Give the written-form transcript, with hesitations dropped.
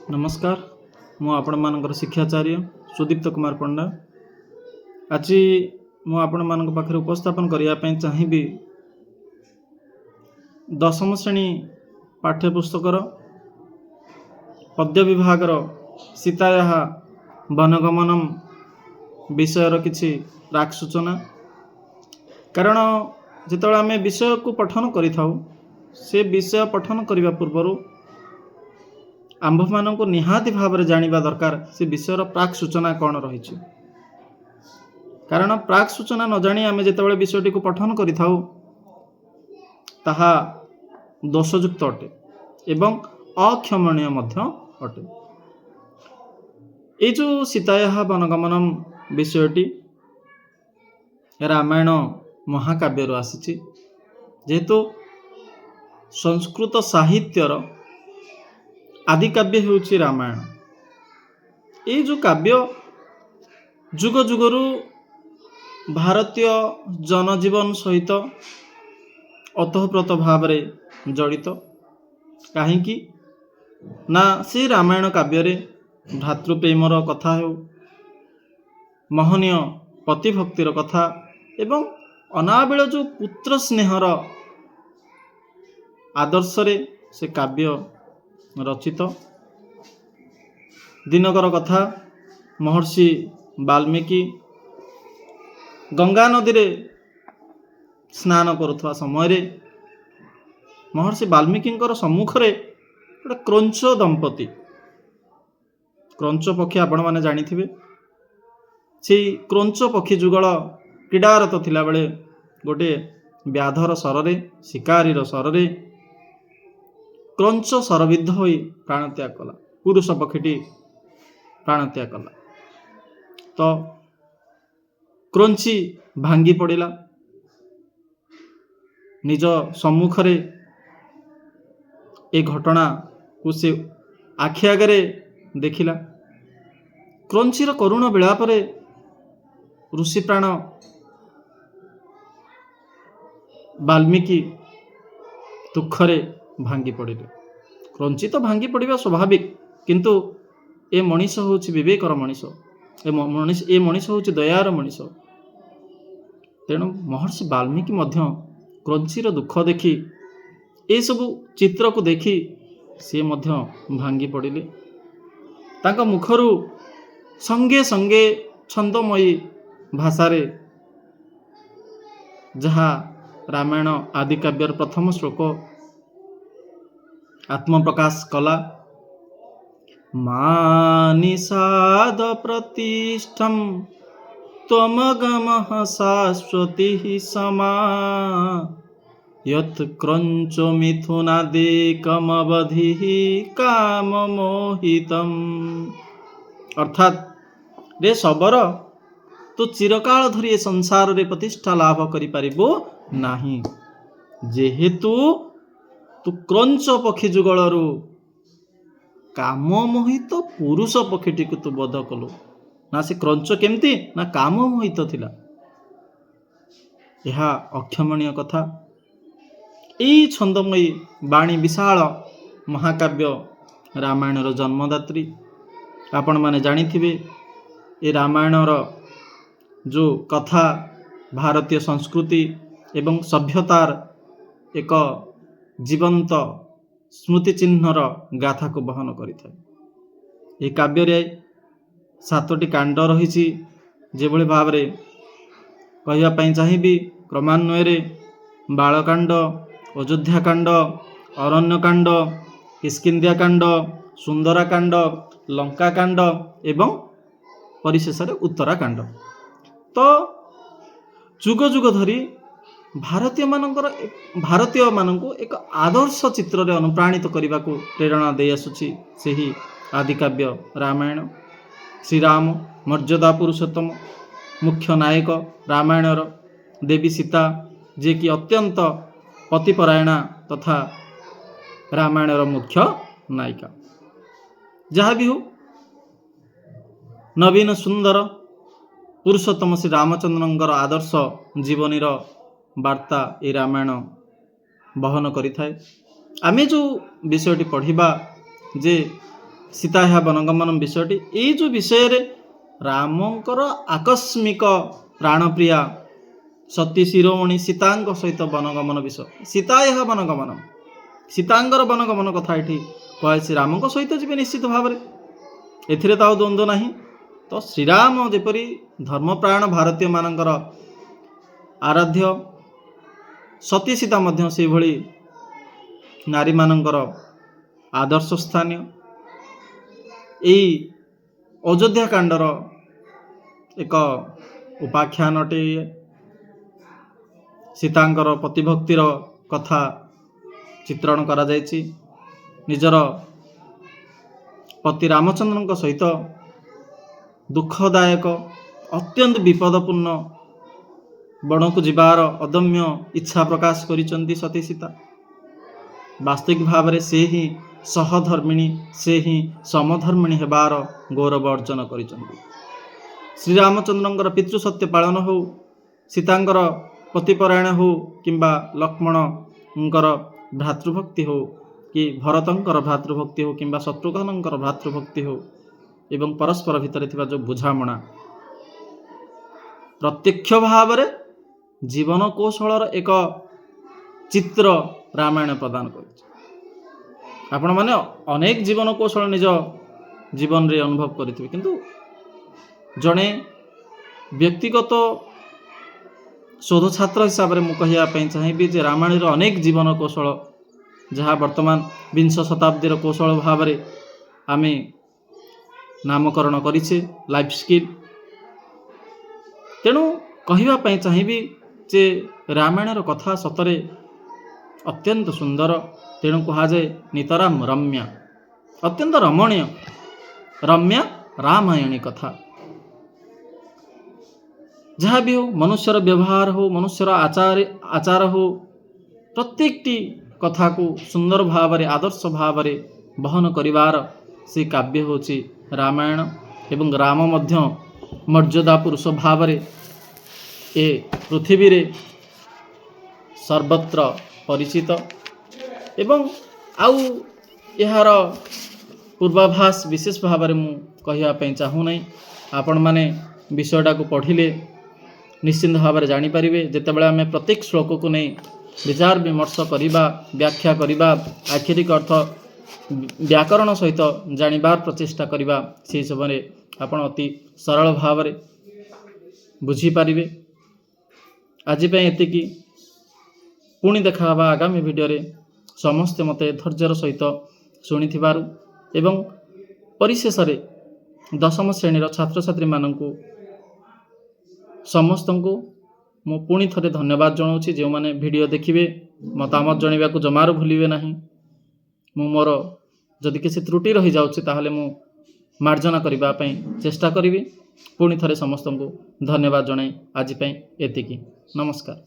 नमस्कार मु आपण मानकर शिक्षाचार्य सुदीप्त कुमार पंडा आज मु आपण मानक पाखरे उपस्थापन करिया पई चाहिबी दशम श्रेणी पाठ्यपुस्तकर पद्य विभागर सीतायाः वनगमनम विषयर किछि प्राक सूचना। कारण जिते आम विषय को पठन करि थाउ से विषय पठन करने पूर्व आंभ मान को निहाती भाव में जानिबा दरकार से विषयर प्राक सूचना कौन रही। कारण प्राक सूचना न जानी आम जिते विषयटी को पठन करि थाउ ताहा दोषयुक्त अटे एवं अक्षमणीय मध्य अटे। ये जो सीतायाः वनगमनम विषयटी रामायण महाकाव्य आसी जेहेतु संस्कृत साहित्यर आदिकाव्य होउछि रामायण। ये जो काव्य जुग जुगरु भारतीय जनजीवन सहित अतःप्रत भाव में जड़ित। कहीं ना से रामायण काव्य रे भ्रातृप्रेमर कथा हो, महनीय पतिभक्तिर कथा एवं अनाबिल जो पुत्र स्नेहर आदर्श रे से काव्य रचित। दिनकर कथा महर्षि वाल्मीकि गंगा नदी रे स्नान करुवा समय रे महर्षि वाल्मीकि सम्मुख रे क्रंच दंपति, क्रंच पक्षी आपण माने जानिथिबे, से क्रंच पक्षी जुगल क्रीडारत थिला बेले गोटे व्याधर सररे शिकारीर सररे क्रंच सरविद्ध होई प्राणत्याग कला। पुरुष पक्षीटी प्राणत्याग कला तो क्रंची भांगी पड़िला। निज सम्मुख रे ए घटना को से आखि आगे देखिला। क्रंचीर करुण विलाप रे ऋषि प्राण वाल्मीकि दुखरे भांगी पड़े। क्रंची तो भांगी पड़ा स्वाभाविक, किंतु ए मनीष होउछि विवेकर मनीष, ए मनीष होउछि दयार मनीष। तेणु महर्षि वाल्मीकि मध्य क्रंचीर दुख देखी ए सबु चित्र को देखी से मध्य भांगी पड़िले। तांका मुखरु संगे संगे छंदमयी भाषारे जहा रामायण आदि काव्यर प्रथम श्लोक आत्मप्रकाश कला। मानिषाद प्रतिष्ठम त्वमगमः शाश्वतिः समा यत् क्रंचो मिथुनादेकमवधिः काममोहितम्। अर्थात रे शबर तो चिरकाल धरी संसार रे प्रतिष्ठा लाभ करि पारिबो नाही, जेहेतु तू क्रंच पक्षी जुगलरू काम मोहित पुरुष पक्षीटी को तू बध कलु ना। से क्रंच केमती ना काम मोहित थिला। यह अक्षमणीय कथा। यही छंदमयी बाणी विशाल महाकाव्य रामायणर जन्मदात्री। आपण माने जानिथिबे ए रामायणर जो कथा भारतीय संस्कृति एवं सभ्यतार एक जीवंत स्मृति चिन्हर गाथा को बहन करिଥାଏ। ए काव्य रे 7टी कांड रही। जेभଳି भावरे कहिया पई चाहिबी क्रमान्वय रे बालकांड, अयोध्याकांड, अरण्यकांड, किष्किंध्याकांड, सुंदराकांड, लंकाकांड एवं परिशेष रे उत्तराकांड। तो जुग जुग धरी भारतीय माननको एक आदर्श चित्र रे अनुप्राणित करने को प्रेरणा दे आसुछि सेही आदिकाव्य रामायण। श्रीराम मर्यादा पुरुषोत्तम मुख्य नायक रामायणर, देवी सीता जे कि अत्यंत पतिपरायणा तथा रामायणर मुख्य नायिका। जहाँ भी हो नवीन सुंदर पुरुषोत्तम श्री रामचंद्रंकर आदर्श जीवनीर वार्ता ए रामायण बहन करि थाए। आमे जो विषयटी पढ़िबा जे ସୀତା ଏହା ବନଗମନ ବିଷୟଟି। ଏଇ ଯେଉଁ ବିଷୟରେ ରାମଙ୍କର ଆକସ୍ମିକ ପ୍ରାଣପ୍ରିୟା ସତୀ ଶିରୋମଣି ସୀତାଙ୍କ ସହିତ ବନଗମନ ବିଷୟ। ସୀତା ଏହା ବନଗମନ, ସୀତାଙ୍କର ବନଗମନ କଥା ଏଠି କୁହାଯାଇଛି। ରାମଙ୍କ ସହିତ ଯିବେ ନିଶ୍ଚିତ ଭାବରେ, ଏଥିରେ ତ ଆଉ ଦ୍ୱନ୍ଦ୍ୱ ନାହିଁ। ତ ଶ୍ରୀରାମ ଯେପରି ଧର୍ମପ୍ରାଣ ଭାରତୀୟମାନଙ୍କର ଆରାଧ୍ୟ, ସତୀ ସୀତା ମଧ୍ୟ ସେହିଭଳି ନାରୀମାନଙ୍କର ଆଦର୍ଶ ସ୍ଥାନୀୟ। ଏଇ ଅଯୋଧ୍ୟା କାଣ୍ଡର ଏକ ଉପାଖ୍ୟାନ ଅଟେ। ସୀତାଙ୍କର ପ୍ରତିଭକ୍ତିର କଥା ଚିତ୍ରଣ କରାଯାଇଛି। ନିଜର ପତି ରାମଚନ୍ଦ୍ରଙ୍କ ସହିତ ଦୁଃଖଦାୟକ ଅତ୍ୟନ୍ତ ବିପଦପୂର୍ଣ୍ଣ ବଣକୁ ଯିବାର ଅଦମ୍ୟ ଇଚ୍ଛା ପ୍ରକାଶ କରିଛନ୍ତି ସତୀ ସୀତା। ବାସ୍ତବିକ ଭାବରେ ସେ ହିଁ ସହଧର୍ମିଣୀ, ସେ ହିଁ ସମଧର୍ମିଣୀ ହେବାର ଗୌରବ ଅର୍ଜନ କରିଛନ୍ତି। ଶ୍ରୀରାମଚନ୍ଦ୍ରଙ୍କର ପିତୃସତ୍ୟ ପାଳନ ହେଉ, ସୀତାଙ୍କର ପତିପରାୟଣ ହେଉ, କିମ୍ବା ଲକ୍ଷ୍ମଣଙ୍କର ଭ୍ରାତୃଭକ୍ତି ହେଉ, କି ଭରତଙ୍କର ଭ୍ରାତୃଭକ୍ତି ହେଉ, କିମ୍ବା ଶତ୍ରୁଘ୍ନଙ୍କର ଭ୍ରାତୃଭକ୍ତି ହେଉ, ଏବଂ ପରସ୍ପର ଭିତରେ ଥିବା ଯେଉଁ ବୁଝାମଣା, ପ୍ରତ୍ୟକ୍ଷ ଭାବରେ ଜୀବନ କୌଶଳର ଏକ ଚିତ୍ର ରାମାୟଣ ପ୍ରଦାନ କରିଛି। ଆପଣମାନେ ଅନେକ ଜୀବନ କୌଶଳ ନିଜ ଜୀବନରେ ଅନୁଭବ କରିଥିବେ, କିନ୍ତୁ ଜଣେ ବ୍ୟକ୍ତିଗତ ଶୋଧଛାତ୍ର ହିସାବରେ ମୁଁ କହିବା ପାଇଁ ଚାହିଁବି ଯେ ରାମାୟଣର ଅନେକ ଜୀବନ କୌଶଳ ଯାହା ବର୍ତ୍ତମାନ ବିଂଶ ଶତାବ୍ଦୀର କୌଶଳ ଭାବରେ ଆମେ ନାମକରଣ କରିଛେ, ଲାଇଫ୍ ସ୍କିଲ୍। ତେଣୁ କହିବା ପାଇଁ ଚାହିଁବି ଯେ ରାମାୟଣର କଥା ସତରେ ଅତ୍ୟନ୍ତ ସୁନ୍ଦର। ତେଣୁ କୁହାଯାଏ ନିତରାମ ରମ୍ୟା, ଅତ୍ୟନ୍ତ ରମଣୀୟ, ରମ୍ୟା ରାମାୟଣୀ କଥା। ଯାହା ବି ହେଉ, ମନୁଷ୍ୟର ବ୍ୟବହାର ହେଉ, ମନୁଷ୍ୟର ଆଚାର ହେଉ, ପ୍ରତ୍ୟେକଟି କଥାକୁ ସୁନ୍ଦର ଭାବରେ ଆଦର୍ଶ ଭାବରେ ବହନ କରିବାର ସେ କାବ୍ୟ ହେଉଛି ରାମାୟଣ। ଏବଂ ରାମ ମଧ୍ୟ ମର୍ଯ୍ୟାଦା ପୁରୁଷ ଭାବରେ ଏ ପୃଥିବୀରେ ସର୍ବତ୍ର ପରିଚିତ। ଏବଂ ଆଉ ଏହାର ପୂର୍ବାଭାସ ବିଶେଷ ଭାବରେ ମୁଁ କହିବା ପାଇଁ ଚାହୁଁନାହିଁ। ଆପଣମାନେ ବିଷୟଟାକୁ ପଢ଼ିଲେ ନିଶ୍ଚିନ୍ତ ଭାବରେ ଜାଣିପାରିବେ। ଯେତେବେଳେ ଆମେ ପ୍ରତ୍ୟେକ ଶ୍ଲୋକକୁ ନେଇ ବିଚାର ବିମର୍ଶ କରିବା, ବ୍ୟାଖ୍ୟା କରିବା, ଆକ୍ଷରିକ ଅର୍ଥ ବ୍ୟାକରଣ ସହିତ ଜାଣିବାର ପ୍ରଚେଷ୍ଟା କରିବା, ସେହି ସମୟରେ ଆପଣ ଅତି ସରଳ ଭାବରେ ବୁଝିପାରିବେ। ଆଜି ପାଇଁ ଏତିକି। ପୁଣି ଦେଖା ହେବା ଆଗାମୀ ଭିଡ଼ିଓରେ। ସମସ୍ତେ ମୋତେ ଧୈର୍ଯ୍ୟର ସହିତ ଶୁଣିଥିବାରୁ ଏବଂ ପରିଶେଷରେ ଦଶମ ଶ୍ରେଣୀର ଛାତ୍ରଛାତ୍ରୀମାନଙ୍କୁ ସମସ୍ତଙ୍କୁ ମୁଁ ପୁଣି ଥରେ ଧନ୍ୟବାଦ ଜଣାଉଛି। ଯେଉଁମାନେ ଭିଡ଼ିଓ ଦେଖିବେ ମତାମତ ଜଣାଇବାକୁ ଜମାରୁ ଭୁଲିବେ ନାହିଁ। ମୁଁ ମୋର ଯଦି କିଛି ତ୍ରୁଟି ରହିଯାଉଛି ତାହେଲେ ମୁଁ ମାର୍ଜନା କରିବା ପାଇଁ ଚେଷ୍ଟା କରିବି। ପୁଣି ଥରେ ସମସ୍ତଙ୍କୁ ଧନ୍ୟବାଦ ଜଣାଇ ଆଜି ପାଇଁ ଏତିକି। ନମସ୍କାର।